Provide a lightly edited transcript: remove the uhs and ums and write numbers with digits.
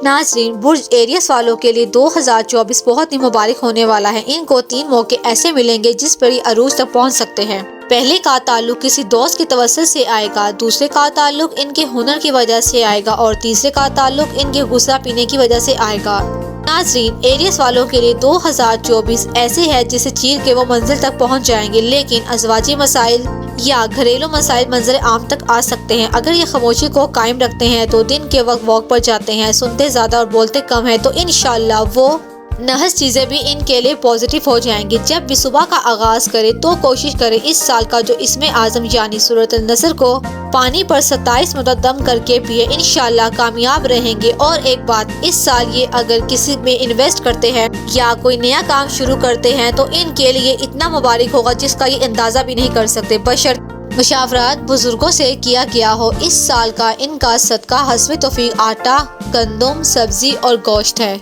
ناظرین، برج ایریس والوں کے لیے 2024 بہت ہی مبارک ہونے والا ہے۔ ان کو 3 موقع ایسے ملیں گے جس پر یہ عروج تک پہنچ سکتے ہیں۔ پہلے کا تعلق کسی دوست کی توسط سے آئے گا، دوسرے کا تعلق ان کے ہنر کی وجہ سے آئے گا اور تیسرے کا تعلق ان کے غصہ پینے کی وجہ سے آئے گا۔ ناظرین، ایریس والوں کے لیے 2024 ایسے ہے جسے چیر کے وہ منزل تک پہنچ جائیں گے، لیکن ازواجی مسائل یا گھریلو مسائل منظر عام تک آ سکتے ہیں۔ اگر یہ خاموشی کو قائم رکھتے ہیں تو دن کے وقت واک پر جاتے ہیں، سنتے زیادہ اور بولتے کم ہیں، تو انشاءاللہ وہ نحس چیزیں بھی ان کے لیے پازیٹیو ہو جائیں گی۔ جب بھی صبح کا آغاز کرے تو کوشش کرے اس سال کا جو اسم اعظم یعنی سورۃ النصر کو پانی پر 27 مرتبہ دم کر کے پیے، انشاءاللہ کامیاب رہیں گے۔ اور ایک بات، اس سال یہ اگر کسی میں انویسٹ کرتے ہیں یا کوئی نیا کام شروع کرتے ہیں تو ان کے لیے اتنا مبارک ہوگا جس کا یہ اندازہ بھی نہیں کر سکتے، بشرط مشاورات بزرگوں سے کیا گیا ہو۔ اس سال کا ان کا صدقہ حسب توفیق آٹا، گندم، سبزی اور گوشت ہے۔